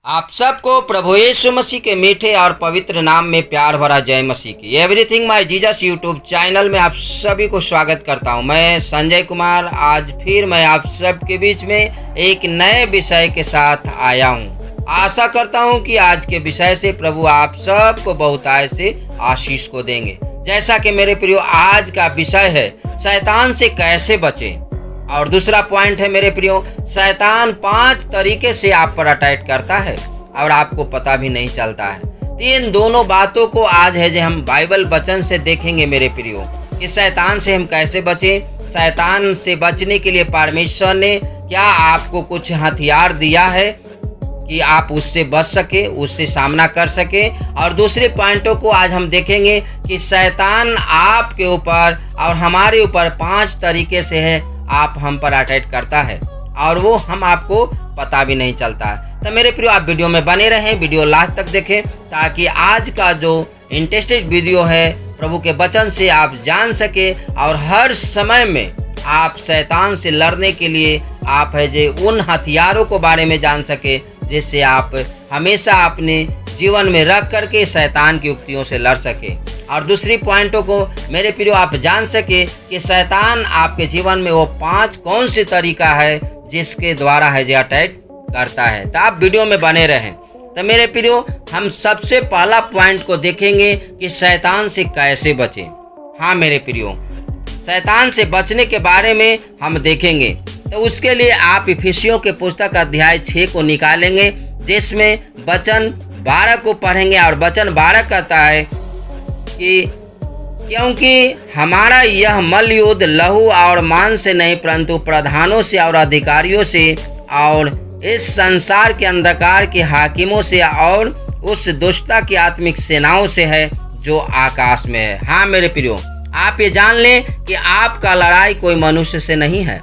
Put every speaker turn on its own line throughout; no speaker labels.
आप सबको प्रभु यीशु मसीह के मीठे और पवित्र नाम में प्यार भरा जय मसीह की। Everything my Jesus YouTube channel में आप सभी को स्वागत करता हूं। मैं संजय कुमार आज फिर मैं आप सबके बीच में एक नए विषय के साथ आया हूं। आशा करता हूं कि आज के विषय से प्रभु आप सबको बहुतायत से आशीष को देंगे। जैसा कि मेरे प्रियो आज का विषय है शैतान से कैसे बचें, और दूसरा पॉइंट है मेरे प्रियो शैतान 5 तरीके से आप पर अटैक करता है और आपको पता भी नहीं चलता है। तो इन दोनों बातों को आज है जो हम बाइबल वचन से देखेंगे मेरे प्रियो कि शैतान से हम कैसे बचें। शैतान से बचने के लिए परमेश्वर ने क्या आपको कुछ हथियार दिया है कि आप उससे बच सके, उससे सामना कर सके। और दूसरे पॉइंटों को आज हम देखेंगे कि शैतान आपके ऊपर और हमारे ऊपर 5 तरीके से है आप हम पर अटैक करता है और वो हम आपको पता भी नहीं चलता है। तो मेरे प्रियो आप वीडियो में बने रहें, वीडियो लास्ट तक देखें ताकि आज का जो इंटरेस्टेड वीडियो है प्रभु के वचन से आप जान सके और हर समय में आप शैतान से लड़ने के लिए आप है जे उन हथियारों को बारे में जान सके जिससे आप हमेशा अपने जीवन में रख करके शैतान की युक्तियों से लड़ सके। और दूसरी पॉइंटों को मेरे प्रियो आप जान सके कि शैतान आपके जीवन में वो 5 कौन सी तरीका है जिसके द्वारा है जो अटैक करता है। तो आप वीडियो में बने रहें। तो मेरे प्रियो हम सबसे पहला पॉइंट को देखेंगे कि शैतान से कैसे बचें। हाँ मेरे प्रियो शैतान से बचने के बारे में हम देखेंगे। तो उसके लिए आप इफिसियों के पुस्तक अध्याय 6 को निकालेंगे जिसमें वचन 12 को पढ़ेंगे। और वचन 12 कहता है कि क्योंकि हमारा यह मल्ल युद्ध लहू और मांस से नहीं परंतु प्रधानों से और अधिकारियों से और इस संसार के अंधकार के हाकिमों से और उस दुष्टता की आत्मिक सेनाओं से है जो आकाश में है। हाँ मेरे प्रियो आप ये जान लें कि आपका लड़ाई कोई मनुष्य से नहीं है।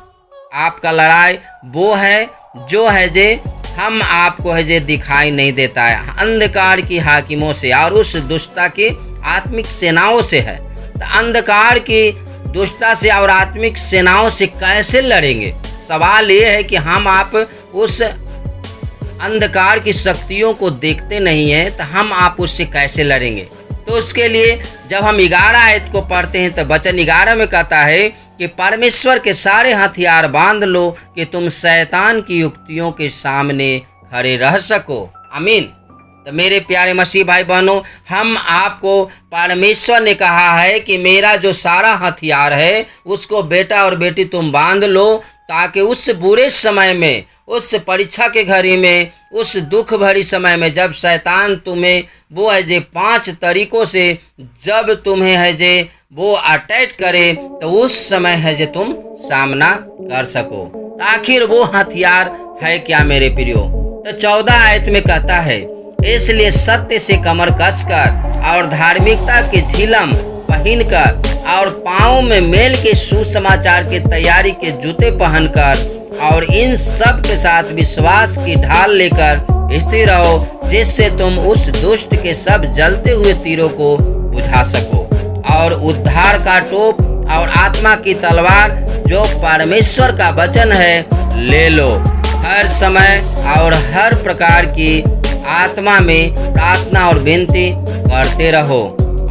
आपका लड़ाई वो है जो है जे हम आपको है जे दिखाई नहीं देता है, अंधकार की हाकिमों से और उस दुष्टता की आत्मिक सेनाओं से है। तो अंधकार की दुष्टता से और आत्मिक सेनाओं से कैसे लड़ेंगे? सवाल ये है कि हम आप उस अंधकार की शक्तियों को देखते नहीं हैं तो हम आप उससे कैसे लड़ेंगे? तो उसके लिए जब हम 11 आयत को पढ़ते हैं तो वचन 11 में कहता है कि परमेश्वर के सारे हथियार बांध लो कि तुम शैतान की युक्तियों के सामने खड़े रह सको। आमीन। तो मेरे प्यारे मसीह भाई बहनों हम आपको परमेश्वर ने कहा है कि मेरा जो सारा हथियार है उसको बेटा और बेटी तुम बांध लो ताकि उस बुरे समय में, उस परीक्षा के घड़ी में, उस दुख भरी समय में जब शैतान तुम्हें वो है जे 5 तरीकों से जब तुम्हें है जे वो अटैक करे तो उस समय है जे तुम सामना कर सको। आखिर वो हथियार है क्या मेरे प्रियो? तो 14 आयत में कहता है इसलिए सत्य से कमर कसकर और धार्मिकता के झिलम पहनकर और पाँव में मेल के सुसमाचार की तैयारी के जूते पहनकर और इन सब के साथ विश्वास की ढाल लेकर स्थिर रहो जिससे तुम उस दुष्ट के सब जलते हुए तीरों को बुझा सको। और उद्धार का टोप और आत्मा की तलवार जो परमेश्वर का वचन है ले लो। हर समय और हर प्रकार की आत्मा में प्रार्थना और विनती करते रहो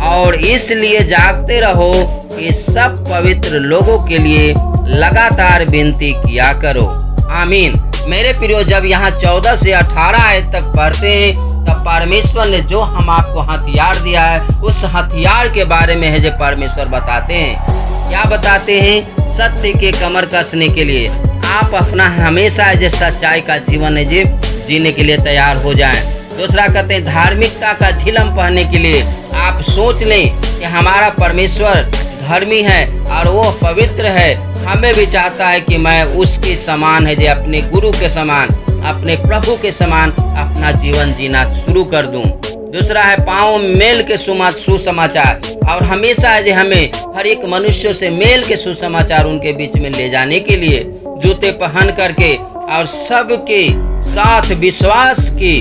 और इसलिए जागते रहो कि सब पवित्र लोगों के लिए लगातार विनती किया करो। आमीन। मेरे प्रियो जब यहाँ 14 से 18 आयत तक पढ़ते हैं तब परमेश्वर ने जो हम आपको हथियार दिया है उस हथियार के बारे में है जो परमेश्वर बताते हैं। क्या बताते हैं? सत्य के कमर कसने के लिए आप अपना हमेशा जो सच्चाई का जीवन है जी जीने के लिए तैयार हो जाएं। दूसरा कहते हैं धार्मिकता का झिलम पहनने के लिए आप सोच लें कि हमारा परमेश्वर धर्मी है और वो पवित्र है। हमें भी चाहता है कि मैं उसके समान है जो अपने गुरु के समान, अपने प्रभु के समान अपना जीवन जीना शुरू कर दूं। दूसरा है पाँव मेल के सुसमाचार और हमेशा है जो हमें हर एक मनुष्य से मेल के सुसमाचार उनके बीच में ले जाने के लिए जूते पहन करके और सबके साथ विश्वास की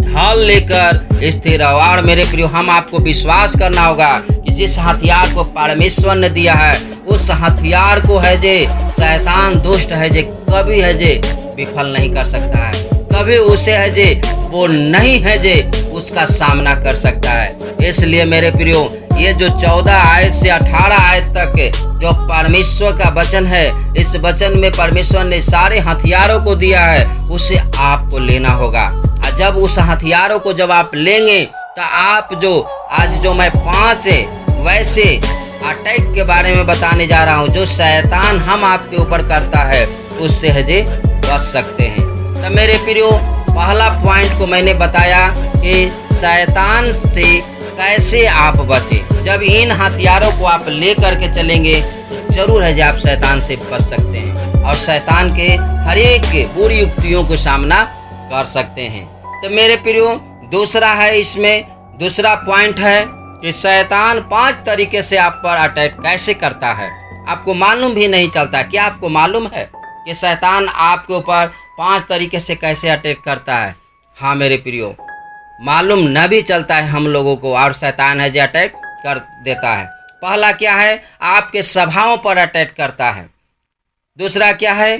ढाल लेकर स्थिर रहो। और मेरे प्रियो हम आपको विश्वास करना होगा कि जिस हथियार को परमेश्वर ने दिया है उस हथियार को है जे शैतान दुष्ट है जे कभी है जे विफल नहीं कर सकता है। कभी उसे है जे वो नहीं है जे उसका सामना कर सकता है। इसलिए मेरे प्रियो, ये जो 14 आयत से 18 आयत तक जो परमेश्वर का वचन है, इस वचन में परमेश्वर ने सारे हथियारों को दिया है, उसे आपको लेना होगा। और जब उस हथियारों को जब आप लेंगे तो आप जो आज जो मैं 5 वैसे अटैक के बारे में बताने जा रहा हूँ जो शैतान हम आपके ऊपर करता है, उससे हजे बच सकते हैं। तो मेरे प्रियो, पहला पॉइंट को मैंने बताया कि शैतान से कैसे आप बचें। जब इन हथियारों को आप ले करके चलेंगे तो जरूर है जो आप शैतान से बच सकते हैं और शैतान के हर एक बुरी युक्तियों को सामना कर सकते हैं। तो मेरे प्रियो, दूसरा है, इसमें दूसरा पॉइंट है कि शैतान 5 तरीके से आप पर अटैक कैसे करता है। आपको मालूम भी नहीं चलता। क्या आपको मालूम है कि शैतान आपके ऊपर 5 तरीके से कैसे अटैक करता है? हाँ मेरे प्रियो, मालूम न भी चलता है हम लोगों को और शैतान है जो अटैक कर देता है। पहला क्या है? आपके स्वभाव पर अटैक करता है। दूसरा क्या है?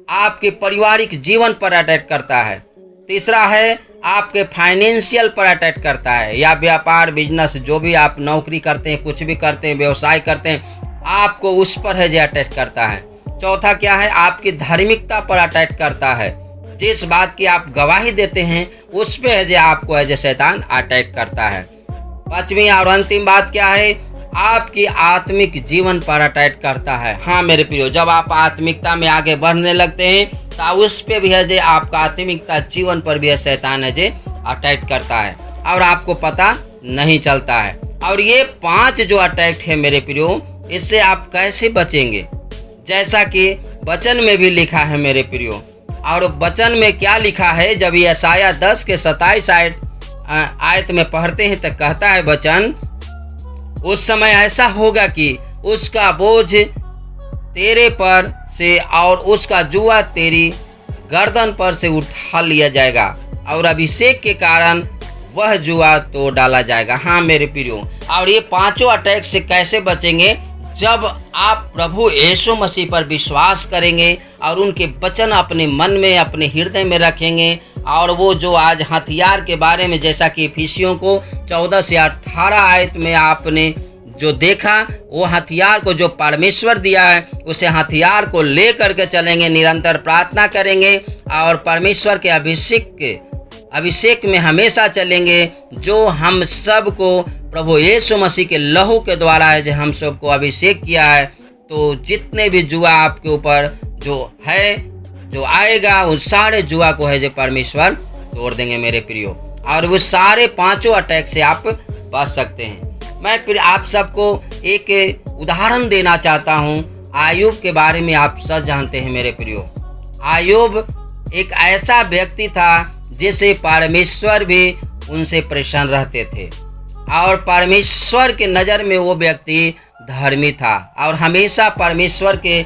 आपके पारिवारिक जीवन पर अटैक करता है। तीसरा है आपके फाइनेंशियल पर अटैक करता है, या व्यापार बिजनेस जो भी आप नौकरी करते हैं, कुछ भी करते हैं, व्यवसाय करते हैं, आपको उस पर है जो अटैक करता है। चौथा क्या है? आपकी धार्मिकता पर अटैक करता है। जिस बात की आप गवाही देते हैं उस पे है जो आपको है जो शैतान अटैक करता है। पांचवी और अंतिम बात क्या है? आपकी आत्मिक जीवन पर अटैक करता है। हाँ मेरे प्रियो, जब आप आत्मिकता में आगे बढ़ने लगते हैं तो उस पे भी है जो आपका आत्मिकता जीवन पर भी है शैतान है जो अटैक करता है और आपको पता नहीं चलता है। और ये 5 जो अटैक है मेरे प्रियो, इससे आप कैसे बचेंगे? जैसा कि वचन में भी लिखा है मेरे प्रियो, और वचन में क्या लिखा है? जब ये यशायाह 10 के 27 आयत में पढ़ते हैं तो कहता है वचन, उस समय ऐसा होगा कि उसका बोझ तेरे पर से और उसका जुआ तेरी गर्दन पर से उठा लिया जाएगा और अभिषेक के कारण वह जुआ तोड़ डाला जाएगा। हाँ मेरे प्रियो, और ये 5 अटैक से कैसे बचेंगे? जब आप प्रभु यीशु मसीह पर विश्वास करेंगे और उनके वचन अपने मन में, अपने हृदय में रखेंगे, और वो जो आज हथियार के बारे में, जैसा कि इफिसियों को 14 से 18 आयत में आपने जो देखा, वो हथियार को जो परमेश्वर दिया है उसे हथियार को ले करके चलेंगे, निरंतर प्रार्थना करेंगे और परमेश्वर के अभिषेक में हमेशा चलेंगे, जो हम सब को प्रभु यीशु मसीह के लहू के द्वारा है जो हम सबको अभिषेक किया है। तो जितने भी जुआ आपके ऊपर जो है, जो आएगा, उस सारे जुआ को है जो परमेश्वर तोड़ देंगे मेरे प्रियो, और वो सारे 5 अटैक से आप बच सकते हैं। मैं फिर आप सबको एक उदाहरण देना चाहता हूँ। आयूब के बारे में आप सब जानते हैं मेरे प्रियो। आयूब एक ऐसा व्यक्ति था जिसे परमेश्वर भी उनसे प्रसन्न रहते थे और परमेश्वर के नज़र में वो व्यक्ति धर्मी था और हमेशा परमेश्वर के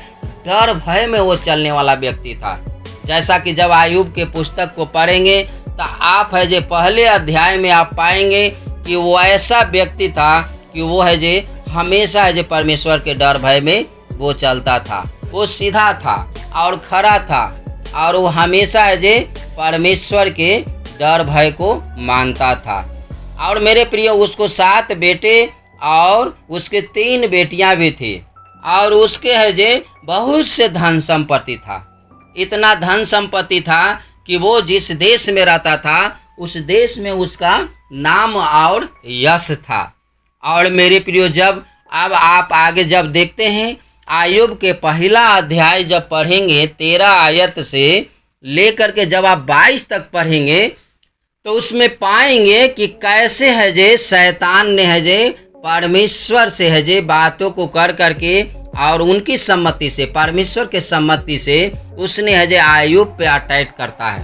डर भय में वो चलने वाला व्यक्ति था। जैसा कि जब आयूब के पुस्तक को पढ़ेंगे तो आप है जो पहले अध्याय में आप पाएंगे कि वो ऐसा व्यक्ति था कि वो है जो हमेशा है जो परमेश्वर के डर भय में वो चलता था। वो सीधा था और खड़ा था और वो हमेशा है जो परमेश्वर के डर भय को मानता था। और मेरे प्रिय, उसको 7 बेटे और उसके 3 बेटियां भी थी और उसके है जे बहुत से धन संपत्ति था। इतना धन संपत्ति था कि वो जिस देश में रहता था उस देश में उसका नाम और यश था। और मेरे प्रियो, जब अब आप आगे जब देखते हैं आयूब के पहला अध्याय जब पढ़ेंगे 13 आयत से लेकर के जब आप 22 तक पढ़ेंगे तो उसमें पाएंगे कि कैसे है जे शैतान ने है जे परमेश्वर से है जे बातों को कर करके और उनकी सम्मति से, परमेश्वर के सम्मति से उसने है जे आयूब पे अटैक करता है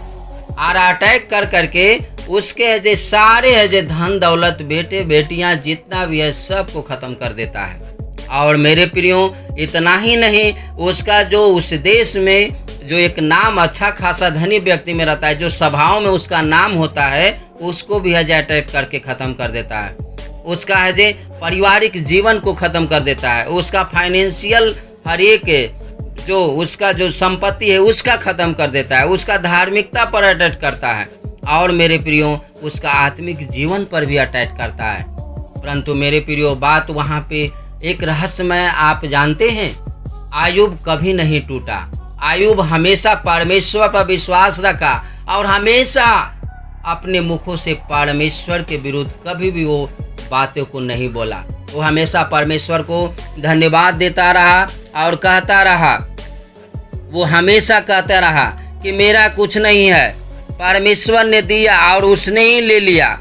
और अटैक कर करके उसके है जे सारे है जे धन दौलत, बेटे बेटियां जितना भी है सबको खत्म कर देता है। और मेरे प्रियो, इतना ही नहीं, उसका जो उस देश में जो एक नाम अच्छा खासा धनी व्यक्ति में रहता है, जो सभाओं में उसका नाम होता है, उसको भी है जे अटैक करके ख़त्म कर देता है। उसका है जे पारिवारिक जीवन को ख़त्म कर देता है। उसका फाइनेंशियल हर एक जो उसका जो संपत्ति है उसका खत्म कर देता है, उसका धार्मिकता पर अटैक करता है और मेरे प्रियो उसका आत्मिक जीवन पर भी अटैक करता है। परंतु मेरे प्रियो बात वहाँ पे एक रहस्यमय आप जानते हैं, आयुब कभी नहीं टूटा। आयुब हमेशा परमेश्वर पर विश्वास रखा और हमेशा अपने मुखों से परमेश्वर के विरुद्ध कभी भी वो बातों को नहीं बोला। वो हमेशा परमेश्वर को धन्यवाद देता रहा और कहता रहा, वो हमेशा कहता रहा कि मेरा कुछ नहीं है, परमेश्वर ने दिया और उसने ही ले लिया।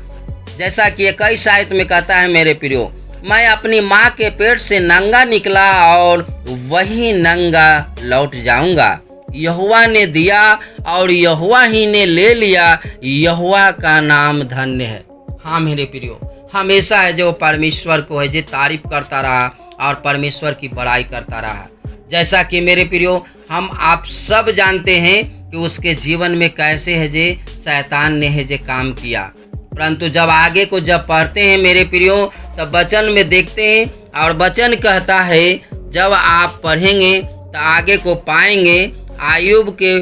जैसा कि 21 आयत में कहता है मेरे प्रियो, मैं अपनी माँ के पेट से नंगा निकला और वही नंगा लौट जाऊंगा। यहोवा ने दिया और यहोवा ही ने ले लिया, यहोवा का नाम धन्य है। हाँ मेरे प्रियो, हमेशा है जो परमेश्वर को है जो तारीफ करता रहा और परमेश्वर की बड़ाई करता रहा। जैसा कि मेरे प्रियो हम आप सब जानते हैं कि उसके जीवन में कैसे है जे शैतान ने है जे काम किया। परंतु जब आगे को जब पढ़ते हैं मेरे प्रियो तब वचन में देखते हैं और वचन कहता है, जब आप पढ़ेंगे तो आगे को पाएंगे। आयुब के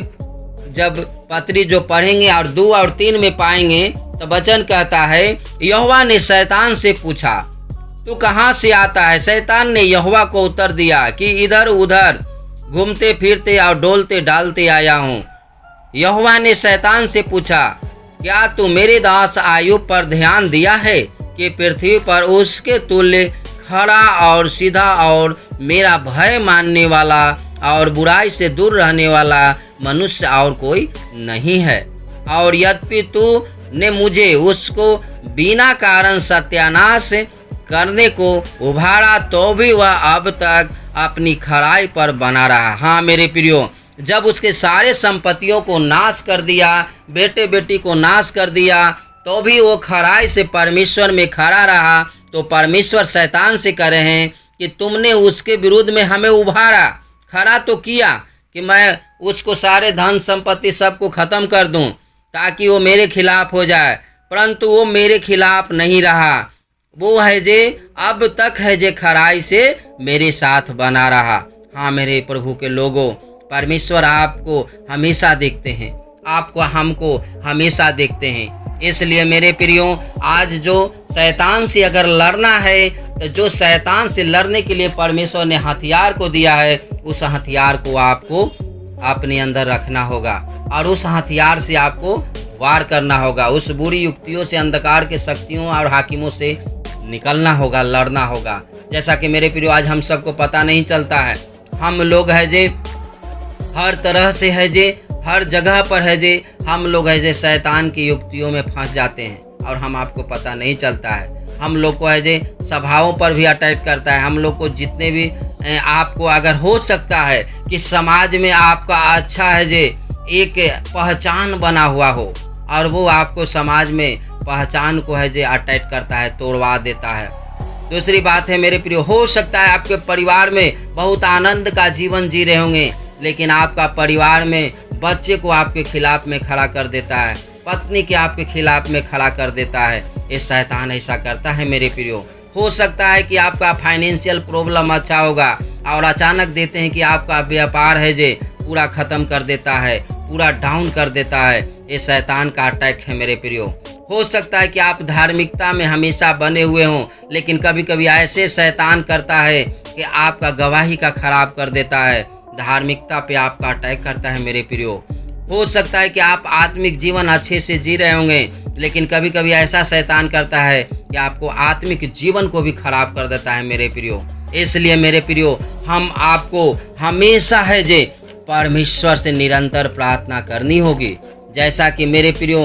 जब पत्री जो पढ़ेंगे और 2 और 3 में पाएंगे तो वचन कहता है, यहोवा ने शैतान से पूछा, तू कहाँ से आता है? शैतान ने यहोवा को उत्तर दिया कि इधर उधर घूमते फिरते और डोलते डालते आया हूँ। यहोवा ने शैतान से पूछा, क्या तू मेरे दास आयुब पर ध्यान दिया है कि पृथ्वी पर उसके तुल्य खड़ा और सीधा और मेरा भय मानने वाला और बुराई से दूर रहने वाला मनुष्य और कोई नहीं है? और यद्यपि तू ने मुझे उसको बिना कारण सत्यानाश करने को उभारा तो भी वह अब तक अपनी खड़ाई पर बना रहा। हाँ मेरे प्रियो, जब उसके सारे संपत्तियों को नाश कर दिया, बेटे बेटी को नाश कर दिया, तो भी वो खड़ाई से परमेश्वर में खड़ा रहा। तो परमेश्वर शैतान से कह रहे हैं कि तुमने उसके विरुद्ध में हमें उभारा, खड़ा तो किया कि मैं उसको सारे धन संपत्ति सबको खत्म कर दूं ताकि वो मेरे खिलाफ हो जाए, परंतु वो मेरे खिलाफ नहीं रहा। वो है जे अब तक है जे खड़ाई से मेरे साथ बना रहा। हाँ मेरे प्रभु के लोगों, परमेश्वर आपको हमेशा देखते हैं, आपको हमको हमेशा देखते हैं। इसलिए मेरे प्रियो, आज जो शैतान से अगर लड़ना है तो जो शैतान से लड़ने के लिए परमेश्वर ने हथियार को दिया है, उस हथियार को आपको अपने अंदर रखना होगा और उस हथियार से आपको वार करना होगा। उस बुरी युक्तियों से, अंधकार के शक्तियों और हाकिमों से निकलना होगा, लड़ना होगा। जैसा कि मेरे प्रियो आज हम सबको पता नहीं चलता है, हम लोग है जे हर तरह से है जे हर जगह पर है जे हम लोग है जे शैतान की युक्तियों में फंस जाते हैं और हम आपको पता नहीं चलता है। हम लोग को है जे सभाओं पर भी अटैक करता है। हम लोग को जितने भी आपको अगर हो सकता है कि समाज में आपका अच्छा है जे एक पहचान बना हुआ हो और वो आपको समाज में पहचान को है जे अटैक करता है, तोड़वा देता है। दूसरी बात है मेरे प्रिय, हो सकता है आपके परिवार में बहुत आनंद का जीवन जी रहे होंगे, लेकिन आपका परिवार में बच्चे को आपके खिलाफ में खड़ा कर देता है, पत्नी के आपके खिलाफ में खड़ा कर देता है। ये शैतान ऐसा करता है मेरे प्रियो। हो सकता है कि आपका फाइनेंशियल प्रॉब्लम अच्छा होगा और अचानक देते हैं कि आपका व्यापार है जे पूरा ख़त्म कर देता है, पूरा डाउन कर देता है। ये शैतान का अटैक है मेरे प्रियो। हो सकता है कि आप धार्मिकता में हमेशा बने हुए हों, लेकिन कभी कभी ऐसे शैतान करता है कि आपका गवाही का खराब कर देता है, धार्मिकता पे आपका अटैक करता है मेरे प्रियो। हो सकता है कि आप आत्मिक जीवन अच्छे से जी रहे होंगे, लेकिन कभी कभी ऐसा शैतान करता है कि आपको आत्मिक जीवन को भी खराब कर देता है मेरे प्रियो। इसलिए मेरे प्रियो, हम आपको हमेशा है जे परमेश्वर से निरंतर प्रार्थना करनी होगी। जैसा कि मेरे प्रियो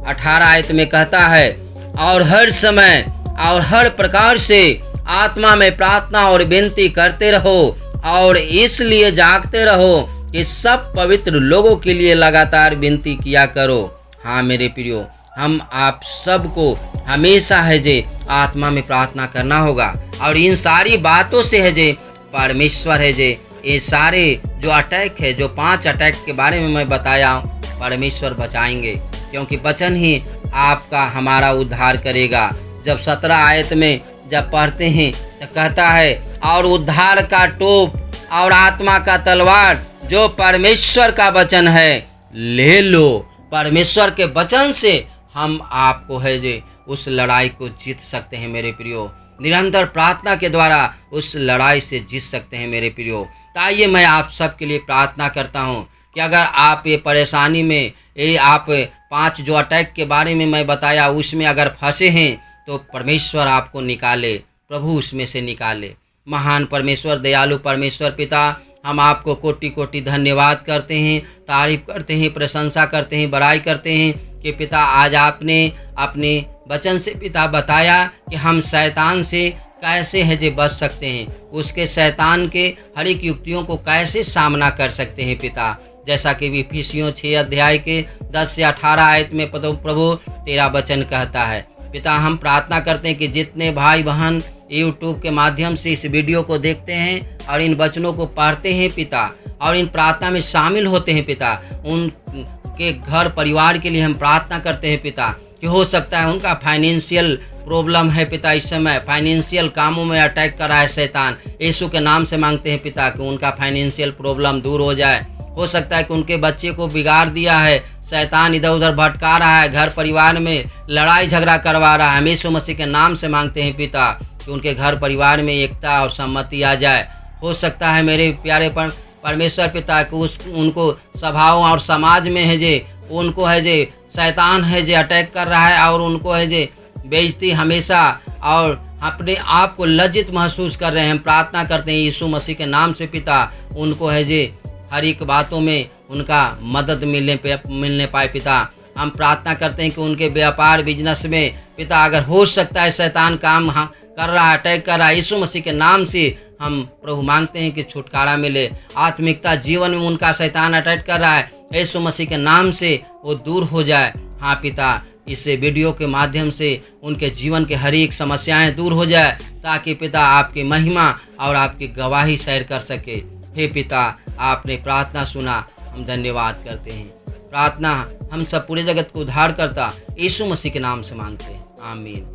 18 आयत में कहता है, और हर समय और हर प्रकार से आत्मा में प्रार्थना और विनती करते रहो और इसलिए जागते रहो कि सब पवित्र लोगों के लिए लगातार विनती किया करो। हाँ मेरे प्रियो, हम आप सबको हमेशा है जे आत्मा में प्रार्थना करना होगा और इन सारी बातों से है जे परमेश्वर है जे ये सारे जो अटैक है, जो 5 अटैक के बारे में मैं बताया, परमेश्वर बचाएंगे, क्योंकि वचन ही आपका हमारा उद्धार करेगा। जब 17 आयत में जब पढ़ते हैं तो कहता है, और उद्धार का टोप और आत्मा का तलवार जो परमेश्वर का वचन है ले लो। परमेश्वर के वचन से हम आपको है जे उस लड़ाई को जीत सकते हैं मेरे प्रियो। निरंतर प्रार्थना के द्वारा उस लड़ाई से जीत सकते हैं मेरे प्रियो। तो आइए मैं आप सबके लिए प्रार्थना करता हूँ कि अगर आप ये परेशानी में, ये आप 5 जो अटैक के बारे में मैं बताया उसमें अगर फंसे हैं तो परमेश्वर आपको निकाले, प्रभु उसमें से निकाले। महान परमेश्वर, दयालु परमेश्वर पिता, हम आपको कोटि कोटि धन्यवाद करते हैं, तारीफ करते हैं, प्रशंसा करते हैं, बड़ाई करते हैं कि पिता आज आपने अपने वचन से पिता बताया कि हम शैतान से कैसे है जे बच सकते हैं, उसके शैतान के हर एक युक्तियों को कैसे सामना कर सकते हैं पिता। जैसा कि इफिसियों 6 अध्याय के 10 से 18 आयत में प्रभु तेरा वचन कहता है। पिता हम प्रार्थना करते हैं कि जितने भाई बहन यूट्यूब के माध्यम से इस वीडियो को देखते हैं और इन वचनों को पढ़ते हैं पिता, और इन प्रार्थना में शामिल होते हैं पिता, उनके घर परिवार के लिए हम प्रार्थना करते हैं पिता कि हो सकता है उनका फाइनेंशियल प्रॉब्लम है पिता, इस समय फाइनेंशियल कामों में अटैक कर रहा है शैतान। यीशु के नाम से मांगते हैं पिता कि उनका फाइनेंशियल प्रॉब्लम दूर हो जाए। हो सकता है कि उनके बच्चे को बिगाड़ दिया है शैतान, इधर उधर भटका रहा है, घर परिवार में लड़ाई झगड़ा करवा रहा है। हम यीशु मसीह के नाम से मांगते हैं पिता कि उनके घर परिवार में एकता और सम्मति आ जाए। हो सकता है मेरे प्यारे परमेश्वर पिता कि उनको सभाओं और समाज में है जे उनको है जे शैतान है जे अटैक कर रहा है और उनको है जे बेइज्जती हमेशा और अपने आप को लज्जित महसूस कर रहे हैं। हम प्रार्थना करते हैं यीशु मसीह के नाम से पिता, उनको है जे हर एक बातों में उनका मदद मिलने पाए पिता। हम प्रार्थना करते हैं कि उनके व्यापार बिजनेस में पिता अगर हो सकता है शैतान काम कर रहा है, अटैक कर रहा है, यीशु मसीह के नाम से हम प्रभु मांगते हैं कि छुटकारा मिले। आत्मिकता जीवन में उनका शैतान अटैक कर रहा है, यीशु मसीह के नाम से वो दूर हो जाए। हाँ पिता, इस वीडियो के माध्यम से उनके जीवन के हर एक समस्याएं दूर हो जाए ताकि पिता आपकी महिमा और आपकी गवाही शेयर कर सके। हे पिता, आपने प्रार्थना सुना, हम धन्यवाद करते हैं। प्रार्थना हम सब पूरे जगत को उद्धार करता यीशु मसीह के नाम से मांगते हैं, आमीन।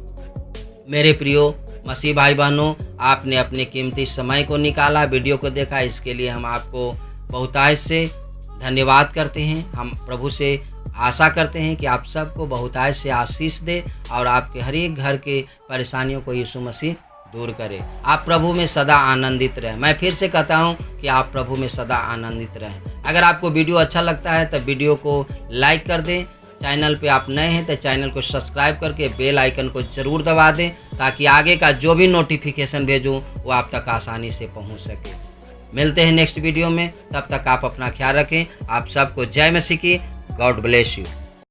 मेरे प्रियो मसीह भाई बहनों, आपने अपने कीमती समय को निकाला, वीडियो को देखा, इसके लिए हम आपको बहुतायत से धन्यवाद करते हैं। हम प्रभु से आशा करते हैं कि आप सबको बहुतायत से आशीष दे और आपके हर एक घर के परेशानियों को यीशु मसीह दूर करे। आप प्रभु में सदा आनंदित रहें। मैं फिर से कहता हूं कि आप प्रभु में सदा आनंदित रहें। अगर आपको वीडियो अच्छा लगता है तो वीडियो को लाइक कर दें। चैनल पे आप नए हैं तो चैनल को सब्सक्राइब करके बेल आइकन को ज़रूर दबा दें ताकि आगे का जो भी नोटिफिकेशन भेजूं वो आप तक आसानी से पहुंच सके। मिलते हैं नेक्स्ट वीडियो में, तब तक आप अपना ख्याल रखें। आप सबको जय मसीह की। God bless you.